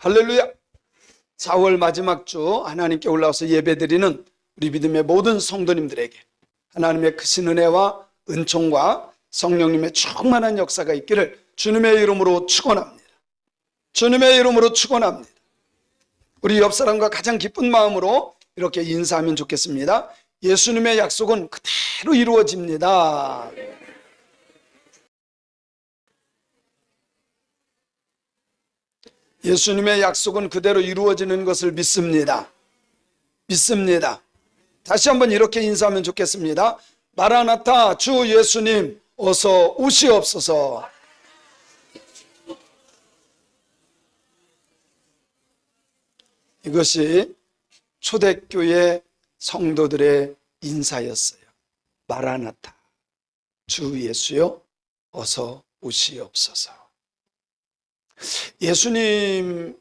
할렐루야. 4월 마지막 주 하나님께 올라와서 예배드리는 우리 믿음의 모든 성도님들에게 하나님의 크신 은혜와 은총과 성령님의 충만한 역사가 있기를 주님의 이름으로 축원합니다. 주님의 이름으로 축원합니다. 우리 옆 사람과 가장 기쁜 마음으로 이렇게 인사하면 좋겠습니다. 예수님의 약속은 그대로 이루어집니다. 예수님의 약속은 그대로 이루어지는 것을 믿습니다. 믿습니다. 다시 한번 이렇게 인사하면 좋겠습니다. 마라나타, 주 예수님 어서 오시옵소서. 이것이 초대교회 성도들의 인사였어요. 마라나타, 주 예수여 어서 오시옵소서. 예수님의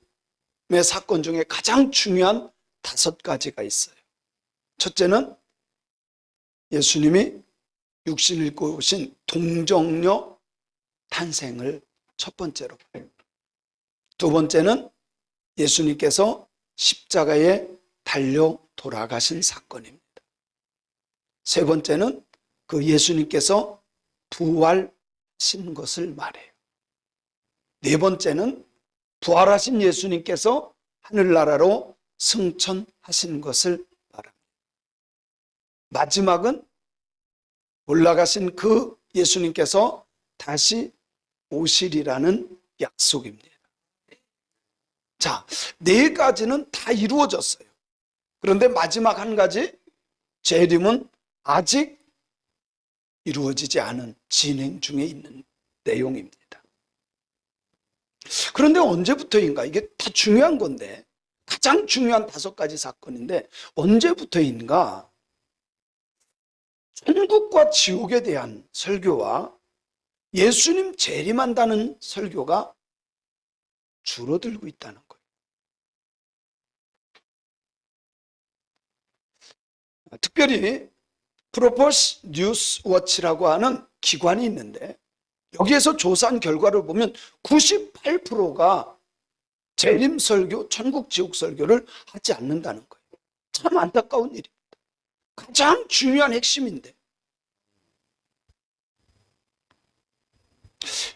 사건 중에 가장 중요한 5가지가 있어요. 첫째는 예수님이 육신을 입고 오신 동정녀 탄생을 첫 번째로. 두 번째는 예수님께서 십자가에 달려 돌아가신 사건입니다. 세 번째는 그 예수님께서 부활하신 것을 말해요. 네 번째는 부활하신 예수님께서 하늘나라로 승천하신 것을 말합니다. 마지막은 올라가신 그 예수님께서 다시 오시리라는 약속입니다. 자, 4가지는 다 이루어졌어요. 그런데 마지막 한 가지, 재림은 아직 이루어지지 않은 진행 중에 있는 내용입니다. 그런데 언제부터인가? 이게 다 중요한 건데, 가장 중요한 5가지 사건인데 언제부터인가? 천국과 지옥에 대한 설교와 예수님 재림한다는 설교가 줄어들고 있다는 거예요. 특별히 프로포스 뉴스 워치라고 하는 기관이 있는데 여기에서 조사한 결과를 보면 98%가 재림 설교, 천국 지옥 설교를 하지 않는다는 거예요. 참 안타까운 일입니다. 가장 중요한 핵심인데.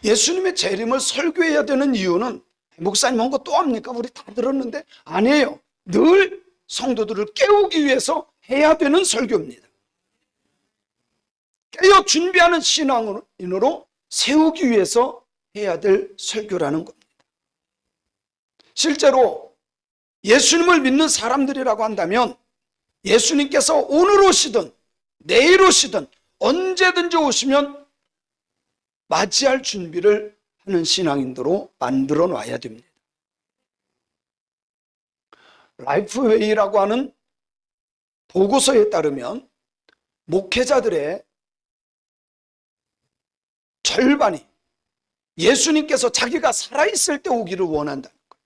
예수님의 재림을 설교해야 되는 이유는 목사님 한 거 또 합니까? 우리 다 들었는데 아니에요. 늘 성도들을 깨우기 위해서 해야 되는 설교입니다. 깨어 준비하는 신앙인으로 세우기 위해서 해야 될 설교라는 겁니다. 실제로 예수님을 믿는 사람들이라고 한다면 예수님께서 오늘 오시든 내일 오시든 언제든지 오시면 맞이할 준비를 하는 신앙인으로 만들어 놔야 됩니다. 라이프웨이라고 하는 보고서에 따르면 목회자들의 절반이 예수님께서 자기가 살아있을 때 오기를 원한다는 거예요.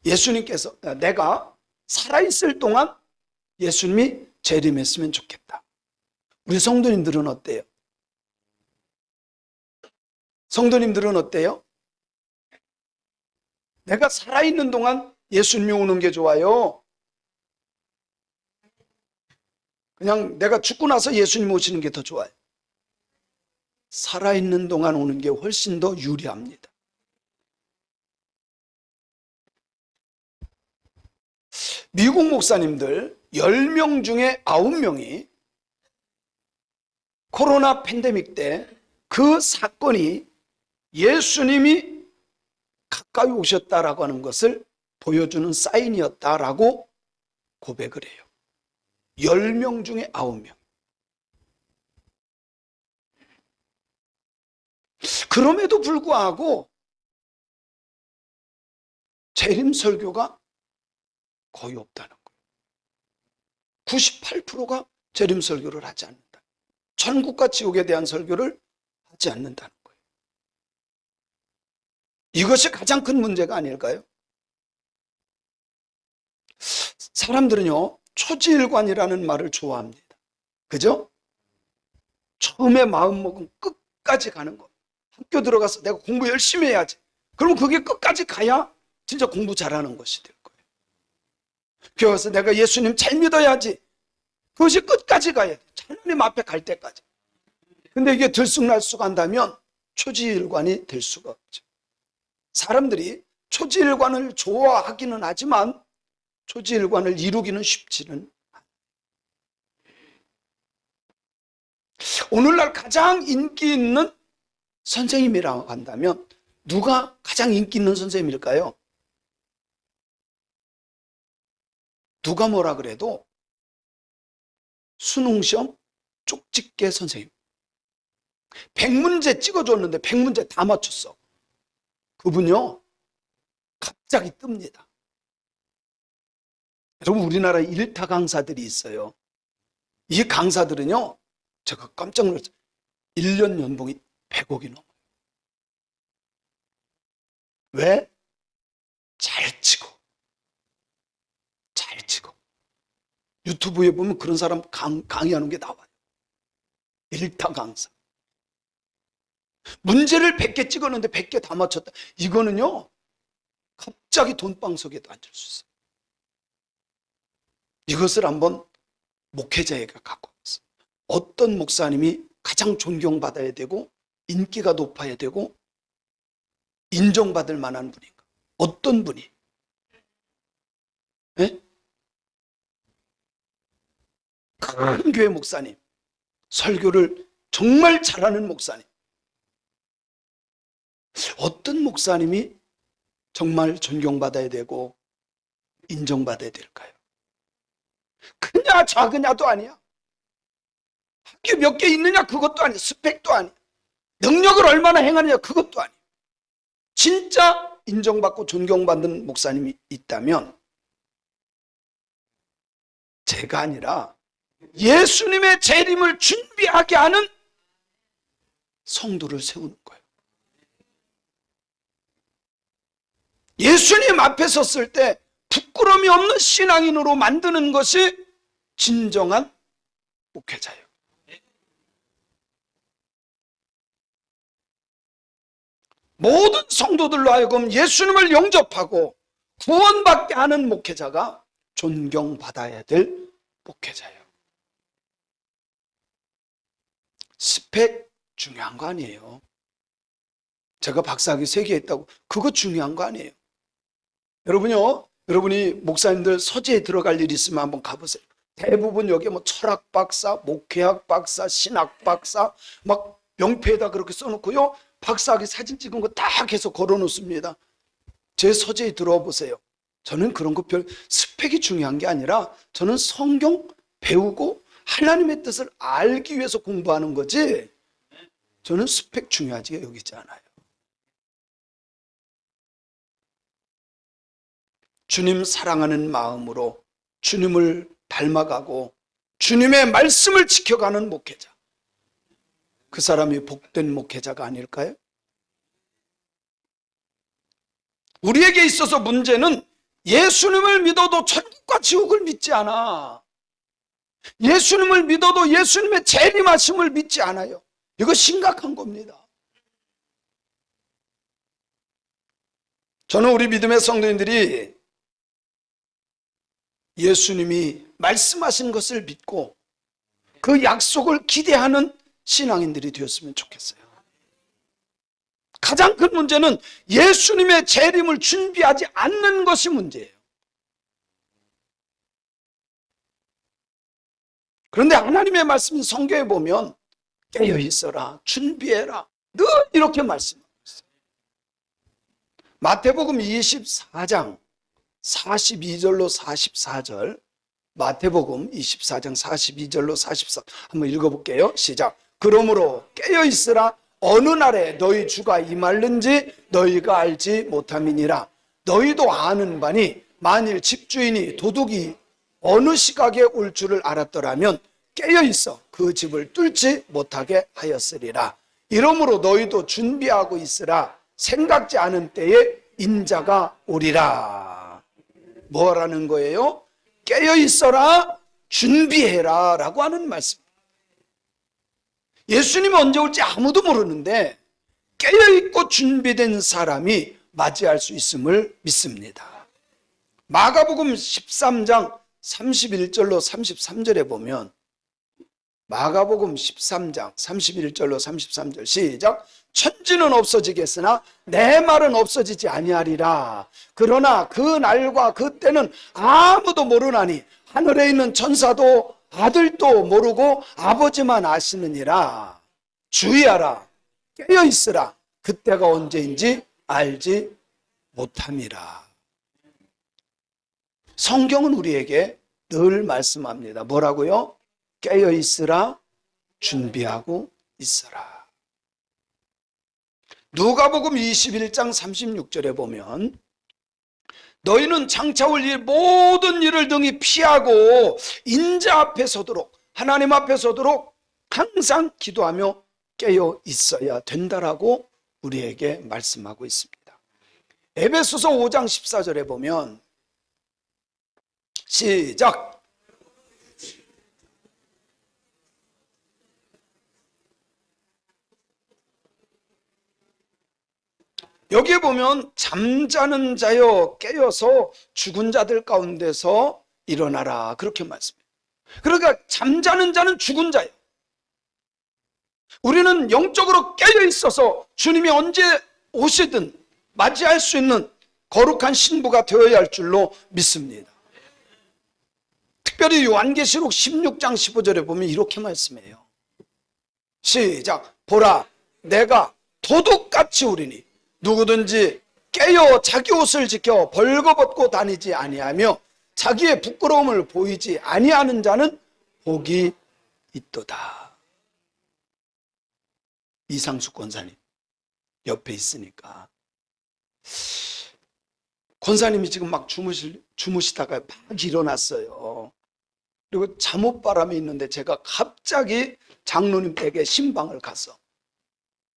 예수님께서 내가 살아있을 동안 예수님이 재림했으면 좋겠다. 우리 성도님들은 어때요? 성도님들은 어때요? 내가 살아있는 동안 예수님이 오는 게 좋아요? 그냥 내가 죽고 나서 예수님 오시는 게 더 좋아요? 살아있는 동안 오는 게 훨씬 더 유리합니다. 미국 목사님들 10명 중에 9명이 코로나 팬데믹 때 그 사건이 예수님이 가까이 오셨다라고 하는 것을 보여주는 사인이었다라고 고백을 해요. 10명 중에 9명. 그럼에도 불구하고 재림 설교가 거의 없다는 거예요. 98%가 재림 설교를 하지 않는다. 천국과 지옥에 대한 설교를 하지 않는다는 거예요. 이것이 가장 큰 문제가 아닐까요? 사람들은요, 초지일관이라는 말을 좋아합니다. 그죠? 처음에 마음먹은 끝까지 가는 거. 학교 들어가서 내가 공부 열심히 해야지. 그럼 그게 끝까지 가야 진짜 공부 잘하는 것이 될 거예요. 교회 와서 내가 예수님 잘 믿어야지. 그것이 끝까지 가야 돼. 하나님 앞에 갈 때까지. 근데 이게 들쑥날쑥 한다면 초지일관이 될 수가 없죠. 사람들이 초지일관을 좋아하기는 하지만 초지일관을 이루기는 쉽지는 않아요. 오늘날 가장 인기 있는 선생님이라고 한다면 누가 가장 인기 있는 선생님일까요? 누가 뭐라 그래도 수능시험 쪽집게 선생님. 100문제 찍어줬는데 100문제 다 맞췄어. 그분요 갑자기 뜹니다. 여러분, 우리나라에 일타 강사들이 있어요. 이 강사들은요 제가 깜짝 놀랐어요. 1년 연봉이 100억이 넘어요. 왜? 잘 치고 유튜브에 보면 그런 사람 강의하는 게 나와요. 일타 강사. 문제를 100개 찍었는데 100개 다 맞췄다. 이거는요 갑자기 돈방석에도 앉을 수 있어요. 이것을 한번 목회자에게 갖고 왔어요. 어떤 목사님이 가장 존경받아야 되고 인기가 높아야 되고 인정받을 만한 분인가? 어떤 분이? 네? 큰 교회 목사님, 설교를 정말 잘하는 목사님. 어떤 목사님이 정말 존경받아야 되고 인정받아야 될까요? 크냐 작으냐도 아니야. 학교 몇 개 있느냐 그것도 아니야. 스펙도 아니야. 능력을 얼마나 행하느냐 그것도 아니야. 진짜 인정받고 존경받는 목사님이 있다면 제가 아니라 예수님의 재림을 준비하게 하는 성도를 세우는 거예요. 예수님 앞에 섰을 때 부끄러움이 없는 신앙인으로 만드는 것이 진정한 목회자예요. 모든 성도들로 하여금 예수님을 영접하고 구원받게 하는 목회자가 존경받아야 될 목회자예요. 스펙 중요한 거 아니에요. 제가 박사학위 3개 했다고 그거 중요한 거 아니에요. 여러분이 목사님들 서재에 들어갈 일 있으면 한번 가보세요. 대부분 여기 뭐 철학 박사, 목회학 박사, 신학 박사 막 명패에다 그렇게 써놓고요. 박사학위 사진 찍은 거 딱 해서 걸어놓습니다. 제 서재에 들어와 보세요. 저는 그런 거 별 스펙이 중요한 게 아니라 저는 성경 배우고 하나님의 뜻을 알기 위해서 공부하는 거지 저는 스펙 중요하지 여기지 않아요. 주님 사랑하는 마음으로 주님을 닮아가고 주님의 말씀을 지켜가는 목회자, 그 사람이 복된 목회자가 아닐까요? 우리에게 있어서 문제는 예수님을 믿어도 천국과 지옥을 믿지 않아. 예수님을 믿어도 예수님의 재림하심을 믿지 않아요. 이거 심각한 겁니다. 저는 우리 믿음의 성도님들이 예수님이 말씀하신 것을 믿고 그 약속을 기대하는 신앙인들이 되었으면 좋겠어요. 가장 큰 문제는 예수님의 재림을 준비하지 않는 것이 문제예요. 그런데 하나님의 말씀인 성경에 보면 깨어 있어라, 준비해라, 늘 이렇게 말씀하고 있어요. 마태복음 24장 42절로 44절, 마태복음 24장 42절로 44, 한번 읽어볼게요. 시작. 그러므로 깨어 있으라, 어느 날에 너희 주가 임할는지 너희가 알지 못함이니라. 너희도 아는 바니 만일 집주인이 도둑이 어느 시각에 올 줄을 알았더라면 깨어 있어 그 집을 뚫지 못하게 하였으리라. 이러므로 너희도 준비하고 있으라. 생각지 않은 때에 인자가 오리라. 뭐라는 거예요? 깨어 있어라, 준비해라 라고 하는 말씀. 예수님이 언제 올지 아무도 모르는데 깨어있고 준비된 사람이 맞이할 수 있음을 믿습니다. 마가복음 13장 31절로 33절에 보면, 마가복음 13장 31절로 33절 시작. 천지는 없어지겠으나 내 말은 없어지지 아니하리라. 그러나 그 날과 그 때는 아무도 모르나니 하늘에 있는 천사도 아들도 모르고 아버지만 아시느니라. 주의하라, 깨어 있으라. 그때가 언제인지 알지 못함이라. 성경은 우리에게 늘 말씀합니다. 뭐라고요? 깨어 있으라, 준비하고 있어라. 누가복음 21장 36절에 보면, 너희는 장차 올 일 모든 일을 등이 피하고 인자 앞에 서도록, 하나님 앞에 서도록 항상 기도하며 깨어 있어야 된다라고 우리에게 말씀하고 있습니다. 에베소서 5장 14절에 보면, 시작. 여기에 보면 잠자는 자여 깨어서 죽은 자들 가운데서 일어나라, 그렇게 말씀해요. 그러니까 잠자는 자는 죽은 자예요. 우리는 영적으로 깨어 있어서 주님이 언제 오시든 맞이할 수 있는 거룩한 신부가 되어야 할 줄로 믿습니다. 특별히 요한계시록 16장 15절에 보면 이렇게 말씀해요. 시작. 보라, 내가 도둑같이 오리니 누구든지 깨어 자기 옷을 지켜 벌거벗고 다니지 아니하며 자기의 부끄러움을 보이지 아니하는 자는 복이 있도다. 이상숙 권사님 옆에 있으니까, 권사님이 지금 막 주무시다가 막 일어났어요. 그리고 잠옷바람이 있는데 제가 갑자기 장로님 댁에 신방을 가서,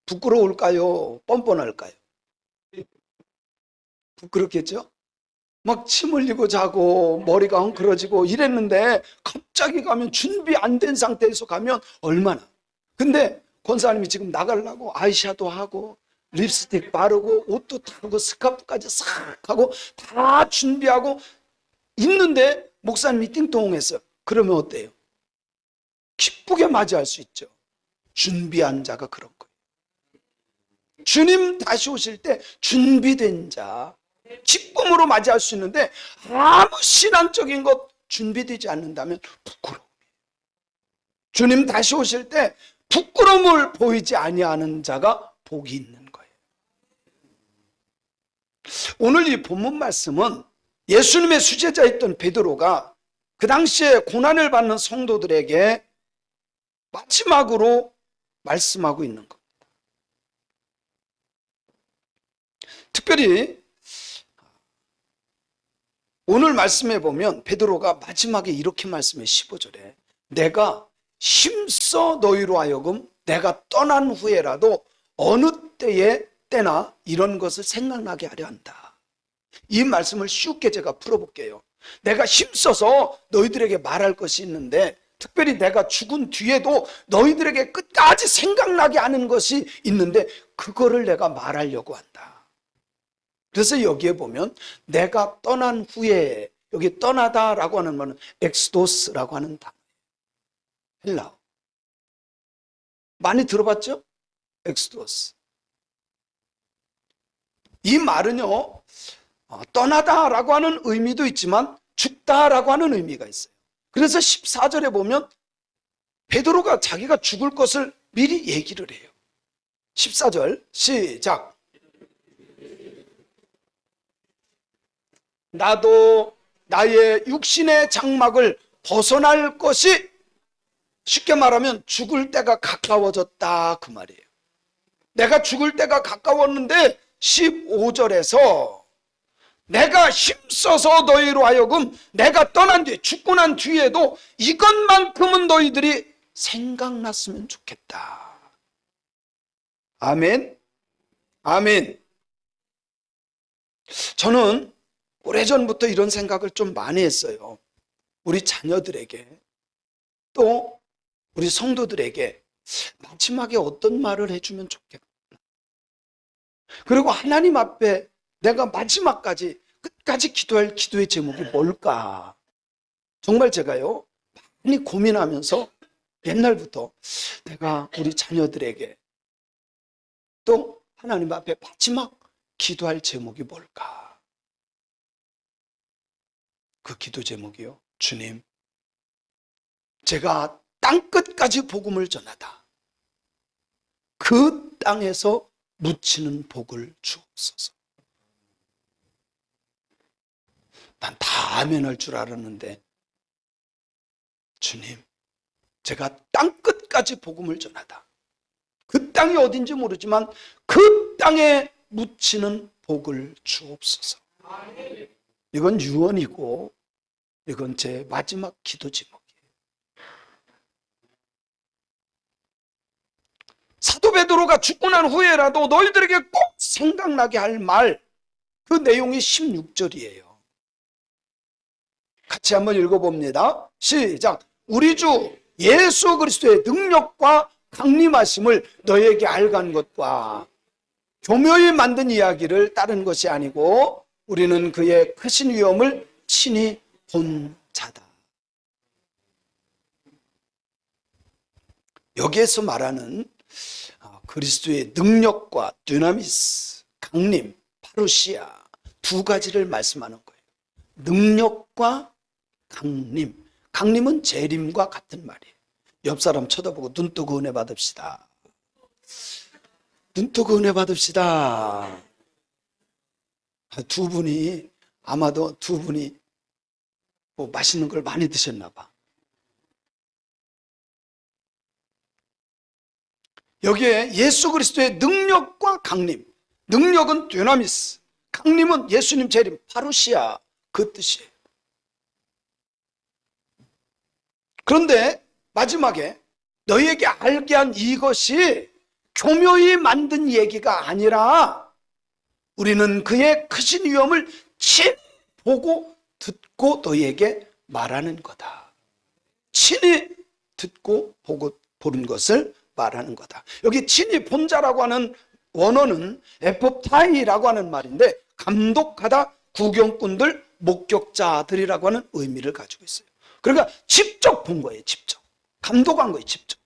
부끄러울까요? 뻔뻔할까요? 부끄럽겠죠? 막 침 흘리고 자고 머리가 헝클어지고 이랬는데, 갑자기 가면, 준비 안 된 상태에서 가면 얼마나. 근데 권사님이 지금 나가려고 아이샤도 하고 립스틱 바르고 옷도 타고 스카프까지 싹 하고 다 준비하고 있는데 목사님이 띵동했어요. 그러면 어때요? 기쁘게 맞이할 수 있죠. 준비한 자가 그런 거예요. 주님 다시 오실 때 준비된 자, 기쁨으로 맞이할 수 있는데, 아무 신앙적인 것 준비되지 않는다면 부끄러움이에요. 주님 다시 오실 때 부끄러움을 보이지 아니하는 자가 복이 있는 거예요. 오늘 이 본문 말씀은 예수님의 수제자였던 베드로가 그 당시에 고난을 받는 성도들에게 마지막으로 말씀하고 있는 겁니다. 특별히 오늘 말씀에 보면 베드로가 마지막에 이렇게 말씀해, 15절에 내가 힘써 너희로 하여금 내가 떠난 후에라도 어느 때나 이런 것을 생각나게 하려 한다. 이 말씀을 쉽게 제가 풀어볼게요. 내가 힘써서 너희들에게 말할 것이 있는데, 특별히 내가 죽은 뒤에도 너희들에게 끝까지 생각나게 하는 것이 있는데, 그거를 내가 말하려고 한다. 그래서 여기에 보면 내가 떠난 후에, 여기 떠나다라고 하는 말은 엑스도스라고 하는 단어예요. 헬라어. 많이 들어봤죠? 엑스도스. 이 말은요, 떠나다라고 하는 의미도 있지만 죽다라고 하는 의미가 있어요. 그래서 14절에 보면 베드로가 자기가 죽을 것을 미리 얘기를 해요. 14절 시작. 나도 나의 육신의 장막을 벗어날 것이, 쉽게 말하면 죽을 때가 가까워졌다, 그 말이에요. 내가 죽을 때가 가까웠는데 15절에서 내가 힘써서 너희로 하여금 내가 떠난 뒤에, 죽고 난 뒤에도 이것만큼은 너희들이 생각났으면 좋겠다. 아멘. 아멘. 저는 오래전부터 이런 생각을 좀 많이 했어요. 우리 자녀들에게, 또 우리 성도들에게 마지막에 어떤 말을 해주면 좋겠나. 그리고 하나님 앞에 내가 마지막까지 끝까지 기도할 기도의 제목이 뭘까? 정말 제가요 많이 고민하면서 옛날부터 내가 우리 자녀들에게 또 하나님 앞에 마지막 기도할 제목이 뭘까? 그 기도 제목이요, 주님, 제가 땅끝까지 복음을 전하다 그 땅에서 묻히는 복을 주옵소서. 난 다 아멘할 줄 알았는데, 주님, 제가 땅끝까지 복음을 전하다 그 땅이 어딘지 모르지만 그 땅에 묻히는 복을 주옵소서. 이건 유언이고 이건 제 마지막 기도 제목이에요. 사도 베드로가 죽고 난 후에라도 너희들에게 꼭 생각나게 할 말, 그 내용이 16절이에요. 같이 한번 읽어봅니다. 시작. 우리 주 예수 그리스도의 능력과 강림하심을 너희에게 알간 것과 교묘히 만든 이야기를 따른 것이 아니고 우리는 그의 크신 위엄을 친히 본 자다. 여기에서 말하는 그리스도의 능력과 dynamis, 강림, 파루시아 두 가지를 말씀하는 거예요. 능력과 강림. 강림은 재림과 같은 말이에요. 옆 사람 쳐다보고 눈 뜨고 은혜 받읍시다. 눈 뜨고 은혜 받읍시다. 두 분이 아마도 두 분이 뭐 맛있는 걸 많이 드셨나 봐. 여기에 예수 그리스도의 능력과 강림. 능력은 dynamis, 강림은 예수님 재림, 파루시아 그 뜻이에요. 그런데 마지막에 너희에게 알게 한 이것이 교묘히 만든 얘기가 아니라 우리는 그의 크신 위엄을 친히 보고 듣고 너희에게 말하는 거다. 친히 듣고 보고 보는 것을 말하는 거다. 여기 친히 본 자라고 하는 원어는 에포타이라고 하는 말인데 감독하다, 구경꾼들, 목격자들이라고 하는 의미를 가지고 있어요. 그러니까 직접 본 거예요. 직접 감독한 거예요. 직접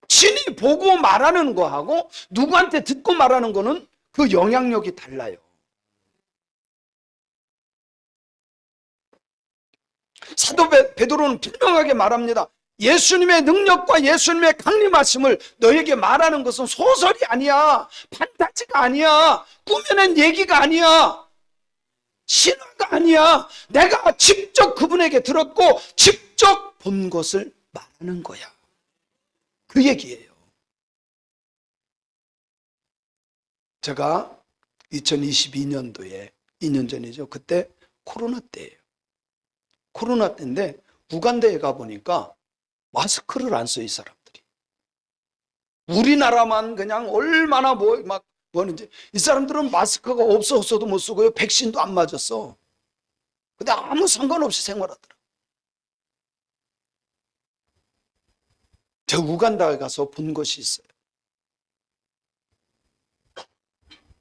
친히 보고 말하는 거하고 누구한테 듣고 말하는 거는 그 영향력이 달라요. 사도 베드로는 분명하게 말합니다. 예수님의 능력과 예수님의 강림하심을 너에게 말하는 것은 소설이 아니야, 판타지가 아니야, 꾸며낸 얘기가 아니야, 신화가 아니야. 내가 직접 그분에게 들었고 직접 본 것을 말하는 거야. 그 얘기예요. 제가 2022년도에 2년 전이죠. 그때 코로나 때예요. 코로나 때인데 우간다에 가보니까 마스크를 안 써, 이 사람들이. 우리나라만 그냥 얼마나 뭐 하는지, 이 사람들은 마스크가 없어서도 못 쓰고요. 백신도 안 맞았어. 근데 아무 상관없이 생활하더라. 제가 우간다에 가서 본 것이 있어요.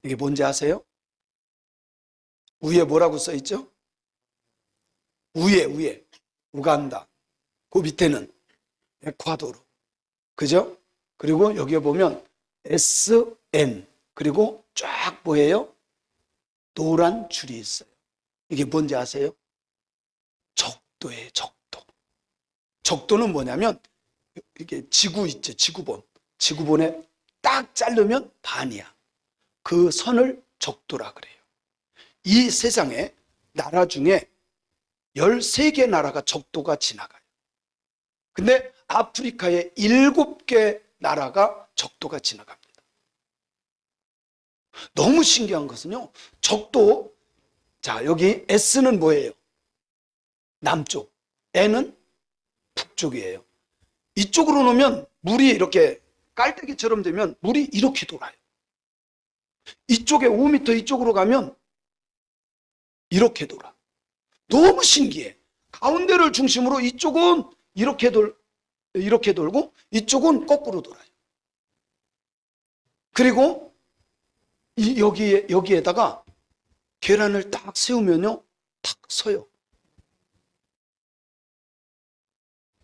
이게 뭔지 아세요? 위에 뭐라고 써 있죠? 위에 우간다. 그 밑에는 에콰도르. 그죠? 그리고 여기에 보면 SN, 그리고 쫙 뭐예요? 노란 줄이 있어요. 이게 뭔지 아세요? 적도예요. 적도. 적도는 뭐냐면 이게 지구 있죠. 지구본. 지구본에 딱 자르면 반이야. 그 선을 적도라 그래요. 이 세상에 나라 중에 13개 나라가 적도가 지나가요. 근데 아프리카에 7개 나라가 적도가 지나갑니다. 너무 신기한 것은요, 적도, 자, 여기 S는 뭐예요? 남쪽, N은 북쪽이에요. 이쪽으로 놓으면 물이 이렇게 깔때기처럼 되면 물이 이렇게 돌아요. 이쪽에 5m 이쪽으로 가면 이렇게 돌아. 너무 신기해. 가운데를 중심으로 이쪽은 이렇게 돌고 이쪽은 거꾸로 돌아요. 그리고 여기에다가 계란을 딱 세우면요, 탁 서요.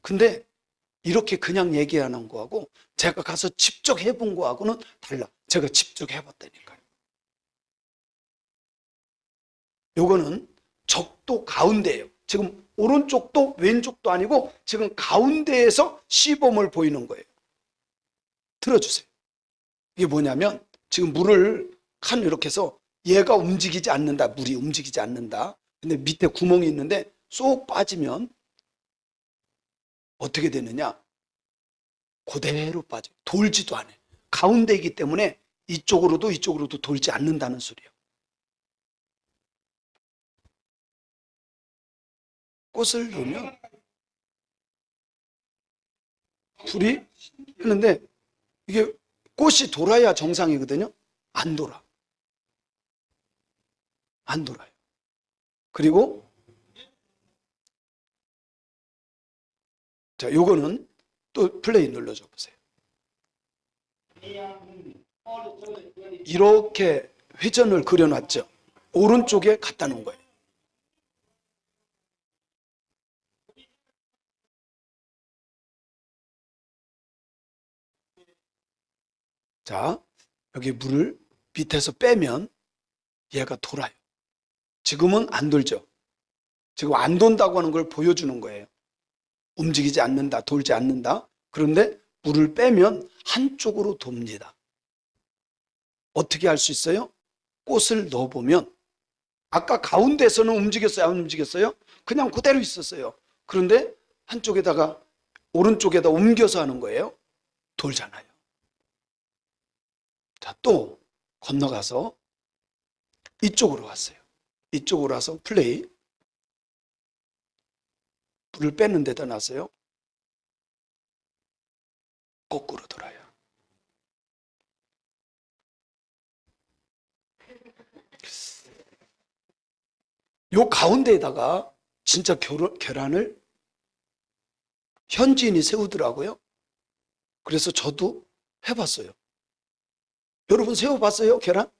근데 이렇게 그냥 얘기하는 거하고 제가 가서 직접 해본 거하고는 달라. 제가 직접 해봤다니까요. 요거는 적도 가운데예요. 지금 오른쪽도 왼쪽도 아니고 지금 가운데에서 시범을 보이는 거예요. 들어주세요. 이게 뭐냐면 지금 물을 칸 이렇게 해서 얘가 움직이지 않는다. 물이 움직이지 않는다. 근데 밑에 구멍이 있는데 쏙 빠지면 어떻게 되느냐? 그대로 빠져요. 돌지도 않아요. 가운데이기 때문에 이쪽으로도 이쪽으로도 돌지 않는다는 소리예요. 꽃을 넣으면 불이 하는데 이게 꽃이 돌아야 정상이거든요. 안 돌아. 안 돌아요. 그리고 자, 요거는 또 플레이 눌러줘 보세요. 이렇게 회전을 그려놨죠. 오른쪽에 갖다 놓은 거예요. 자, 여기 물을 밑에서 빼면 얘가 돌아요. 지금은 안 돌죠. 지금 안 돈다고 하는 걸 보여주는 거예요. 움직이지 않는다, 돌지 않는다. 그런데 물을 빼면 한쪽으로 돕니다. 어떻게 할 수 있어요? 꽃을 넣어보면 아까 가운데서는 움직였어요? 안 움직였어요? 그냥 그대로 있었어요. 그런데 한쪽에다가 오른쪽에다 옮겨서 하는 거예요. 돌잖아요. 자, 또 건너가서 이쪽으로 왔어요. 이쪽으로 와서 플레이. 불을 빼는 데다 놨어요. 거꾸로 돌아요. 요 가운데에다가 진짜 계란을 현지인이 세우더라고요. 그래서 저도 해봤어요. 여러분 세워봤어요? 계란?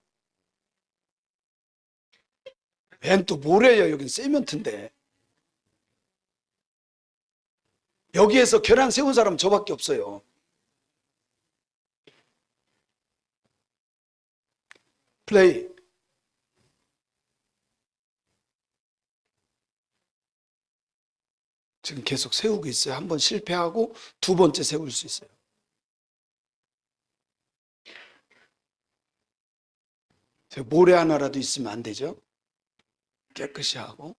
웬 또 뭐래요? 여긴 세멘트인데. 여기에서 계란 세운 사람 저밖에 없어요. 플레이. 지금 계속 세우고 있어요. 한 번 실패하고 두 번째 세울 수 있어요. 모래 하나라도 있으면 안 되죠? 깨끗이 하고.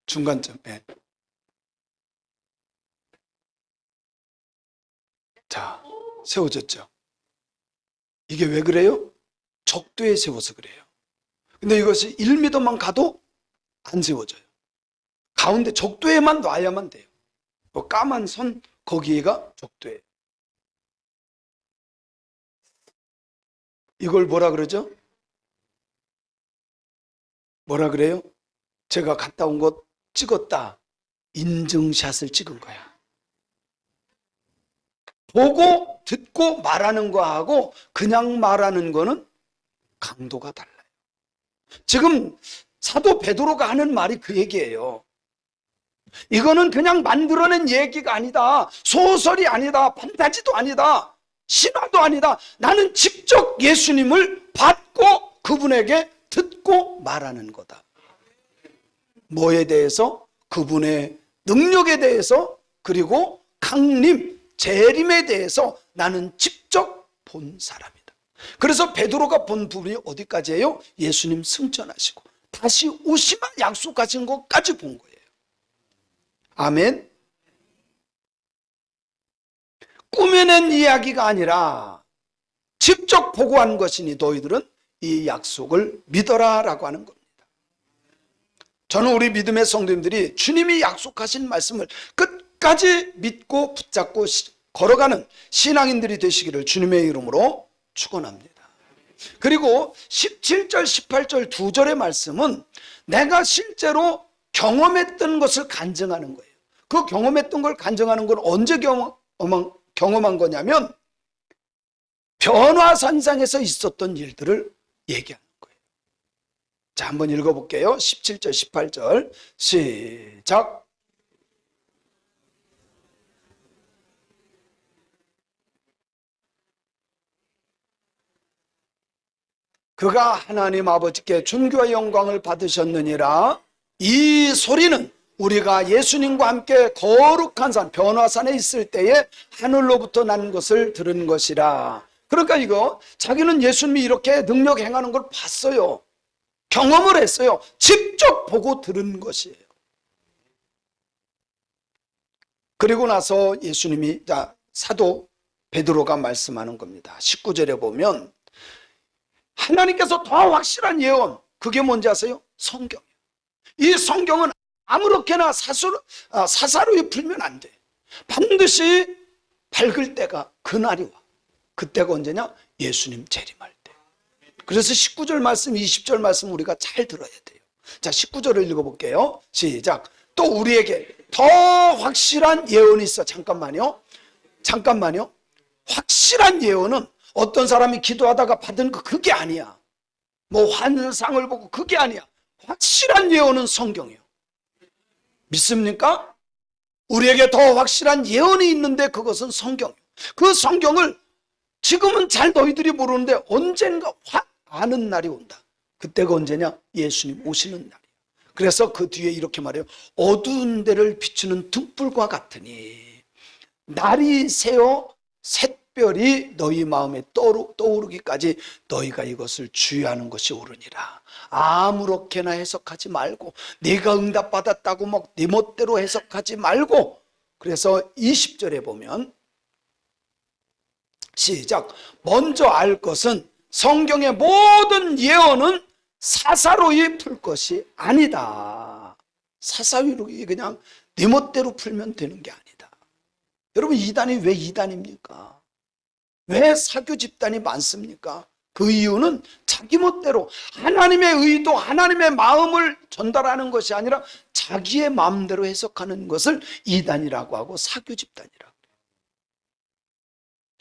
중간점. 네. 자, 세워졌죠? 이게 왜 그래요? 적도에 세워서 그래요. 근데 이것이 1m만 가도 안 세워져요. 가운데 적도에만 놔야만 돼요. 까만 선 거기가 적도예요. 이걸 뭐라 그러죠? 뭐라 그래요? 제가 갔다 온 곳 찍었다. 인증샷을 찍은 거야. 보고 듣고 말하는 거하고 그냥 말하는 거는 강도가 달라요. 지금 사도 베드로가 하는 말이 그 얘기예요. 이거는 그냥 만들어낸 얘기가 아니다. 소설이 아니다. 판타지도 아니다. 신화도 아니다. 나는 직접 예수님을 받고 그분에게 듣고 말하는 거다. 뭐에 대해서? 그분의 능력에 대해서, 그리고 강림, 재림에 대해서 나는 직접 본 사람이다. 그래서 베드로가 본 부분이 어디까지예요? 예수님 승천하시고 다시 오시마 약속하신 것까지 본 거예요. 아멘. 꾸며낸 이야기가 아니라 직접 보고한 것이니 너희들은 이 약속을 믿어라 라고 하는 겁니다. 저는 우리 믿음의 성도님들이 주님이 약속하신 말씀을 끝까지 믿고 붙잡고 걸어가는 신앙인들이 되시기를 주님의 이름으로 축원합니다. 그리고 17절 18절 두 절의 말씀은 내가 실제로 경험했던 것을 간증하는 거예요. 그 경험했던 걸 간증하는 건 언제 경험한 거냐면 변화산상에서 있었던 일들을 얘기하는 거예요. 자, 한번 읽어볼게요. 17절 18절 시작. 그가 하나님 아버지께 존귀와 영광을 받으셨느니라. 이 소리는 우리가 예수님과 함께 거룩한 산 변화산에 있을 때에 하늘로부터 난 것을 들은 것이라. 그러니까 이거 자기는 예수님이 이렇게 능력 행하는 걸 봤어요. 경험을 했어요. 직접 보고 들은 것이에요. 그리고 나서 예수님이 사도 베드로가 말씀하는 겁니다. 19절에 보면 하나님께서 더 확실한 예언, 그게 뭔지 아세요? 성경이에요. 이 성경은 아무렇게나 사사로이 풀면 안 돼. 반드시 밝을 때가 그날이 와. 그때가 언제냐? 예수님 재림할 때. 그래서 19절 말씀, 20절 말씀 우리가 잘 들어야 돼요. 자, 19절을 읽어볼게요. 시작. 또 우리에게 더 확실한 예언이 있어. 잠깐만요. 확실한 예언은 어떤 사람이 기도하다가 받은 거 그게 아니야. 뭐 환상을 보고 그게 아니야. 확실한 예언은 성경이에요. 믿습니까? 우리에게 더 확실한 예언이 있는데 그것은 성경이에요. 그 성경을 지금은 잘 너희들이 모르는데 언젠가 확 아는 날이 온다. 그때가 언제냐? 예수님 오시는 날이에요. 그래서 그 뒤에 이렇게 말해요. 어두운 데를 비추는 등불과 같으니 날이 새어 샛별이 너희 마음에 떠오르기까지 너희가 이것을 주의하는 것이 옳으니라. 아무렇게나 해석하지 말고 네가 응답받았다고 막 네 멋대로 해석하지 말고. 그래서 20절에 보면 시작. 먼저 알 것은 성경의 모든 사사로이 풀 것이 아니다. 사사로이 그냥 네 멋대로 풀면 되는 게 아니다. 여러분, 이단이 왜 이단입니까? 왜 사교 집단이 많습니까? 그 이유는 자기 멋대로 하나님의 의도, 하나님의 마음을 전달하는 것이 아니라 자기의 마음대로 해석하는 것을 이단이라고 하고 사교 집단이라고 해요.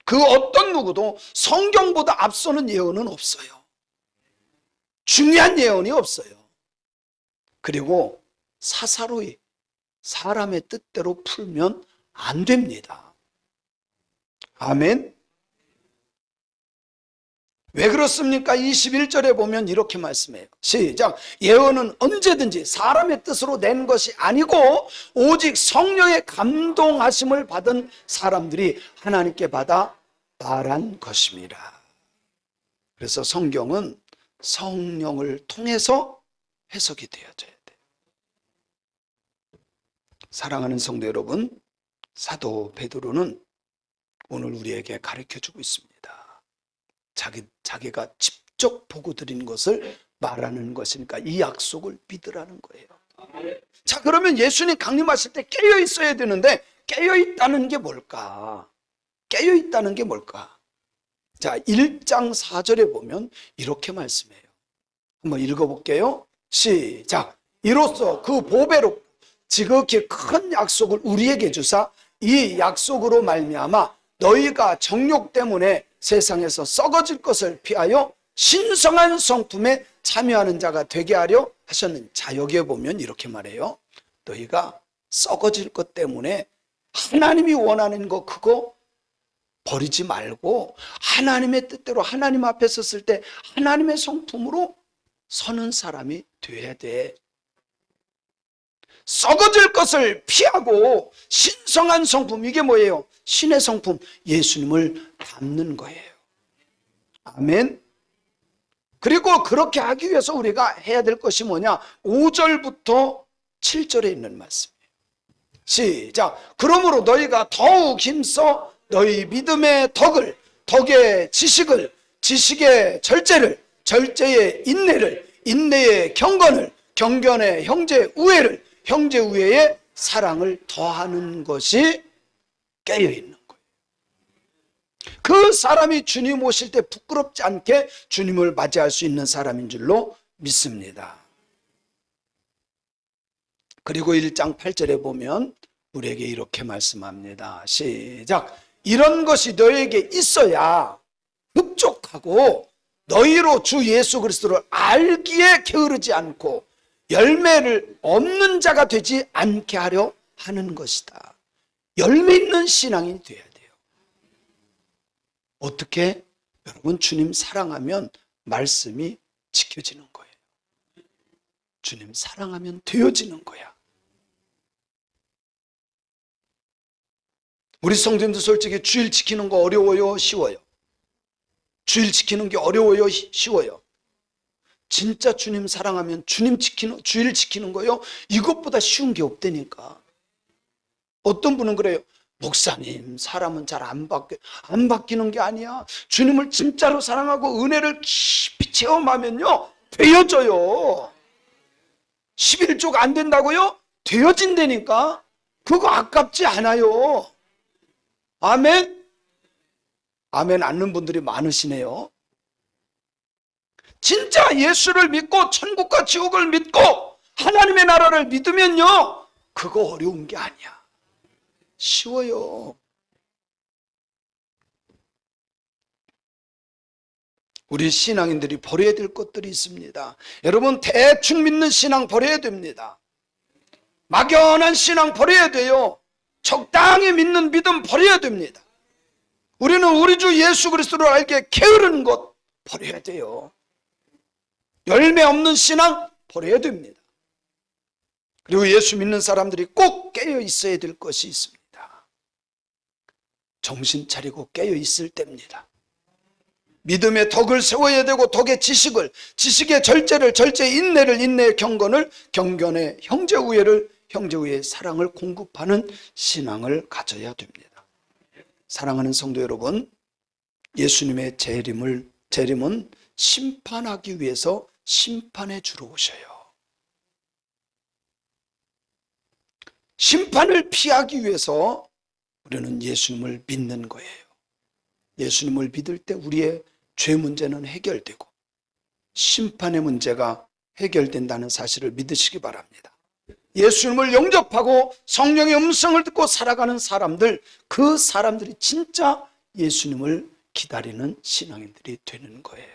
그 어떤 누구도 성경보다 앞서는 예언은 없어요. 중요한 예언이 없어요. 그리고 사사로이 사람의 뜻대로 풀면 안 됩니다. 아멘. 왜 그렇습니까? 21절에 보면 이렇게 말씀해요. 시작. 예언은 언제든지 사람의 뜻으로 낸 것이 아니고 오직 성령의 감동하심을 받은 사람들이 하나님께 받아 말한 것입니다. 그래서 성경은 성령을 통해서 해석이 되어져야 돼요. 사랑하는 성도 여러분, 사도 베드로는 오늘 우리에게 가르쳐주고 있습니다. 자기가 직접 보고 드린 것을 말하는 것이니까 이 약속을 믿으라는 거예요. 자, 그러면 예수님 강림하실 때 깨어 있어야 되는데 깨어 있다는 게 뭘까? 깨어 있다는 게 뭘까? 자, 1장 4절에 보면 이렇게 말씀해요. 한번 읽어볼게요. 시작. 이로써 그 보배로 지극히 큰 약속을 우리에게 주사 이 약속으로 말미암아 너희가 정욕 때문에 세상에서 썩어질 것을 피하여 신성한 성품에 참여하는 자가 되게 하려 하셨는. 자, 여기에 보면 이렇게 말해요. 너희가 썩어질 것 때문에 하나님이 원하는 거 그거 버리지 말고 하나님의 뜻대로 하나님 앞에 섰을 때 하나님의 성품으로 서는 사람이 돼야 돼. 썩어질 것을 피하고 신성한 성품, 이게 뭐예요? 신의 성품, 예수님을 닮는 거예요. 아멘. 그리고 그렇게 하기 위해서 우리가 해야 될 것이 뭐냐? 5절부터 7절에 있는 말씀이에요. 시작. 그러므로 너희가 더욱 힘써 너희 믿음의 덕을, 덕의 지식을, 지식의 절제를, 절제의 인내를, 인내의 경건을, 경건의 형제 우애를, 형제 우애의 사랑을 더하는 것이 깨어있는 거예요. 그 사람이 주님 오실 때 부끄럽지 않게 주님을 맞이할 수 있는 사람인 줄로 믿습니다. 그리고 1장 8절에 보면 우리에게 이렇게 말씀합니다. 시작. 이런 것이 너에게 있어야 흡족하고 너희로 주 예수 그리스도를 알기에 게으르지 않고 열매를 없는 자가 되지 않게 하려 하는 것이다. 열매 있는 신앙이 돼야 돼요. 어떻게? 여러분, 주님 사랑하면 말씀이 지켜지는 거예요. 주님 사랑하면 되어지는 거야. 우리 성도님들 솔직히 주일 지키는 거 어려워요? 쉬워요? 주일 지키는 게 어려워요? 쉬워요? 진짜 주님 사랑하면 주일 지키는 거요? 이것보다 쉬운 게 없다니까. 어떤 분은 그래요. 목사님, 사람은 잘 안 바뀌는 게 아니야. 주님을 진짜로 사랑하고 은혜를 깊이 체험하면요, 되어져요. 11조가 안 된다고요? 되어진다니까. 그거 아깝지 않아요. 아멘? 아멘 않는 분들이 많으시네요. 진짜 예수를 믿고 천국과 지옥을 믿고 하나님의 나라를 믿으면요, 그거 어려운 게 아니야. 쉬워요. 우리 신앙인들이 버려야 될 것들이 있습니다. 여러분, 대충 믿는 신앙 버려야 됩니다. 막연한 신앙 버려야 돼요. 적당히 믿는 믿음 버려야 됩니다. 우리는 우리 주 예수 그리스도를 알게 게으른 것 버려야 돼요. 열매 없는 신앙 버려야 됩니다. 그리고 예수 믿는 사람들이 꼭 깨어 있어야 될 것이 있습니다. 정신 차리고 깨어 있을 때입니다. 믿음의 덕을 세워야 되고 덕의 지식의 절제의 인내를 인내의 경건의 형제우애의 사랑을 공급하는 신앙을 가져야 됩니다. 사랑하는 성도 여러분, 예수님의 재림은 심판하기 위해서 심판의 주로 오셔요. 심판을 피하기 위해서 우리는 예수님을 믿는 거예요. 예수님을 믿을 때 우리의 죄 문제는 해결되고 심판의 문제가 해결된다는 사실을 믿으시기 바랍니다. 예수님을 영접하고 성령의 음성을 듣고 살아가는 사람들, 그 사람들이 진짜 예수님을 기다리는 신앙인들이 되는 거예요.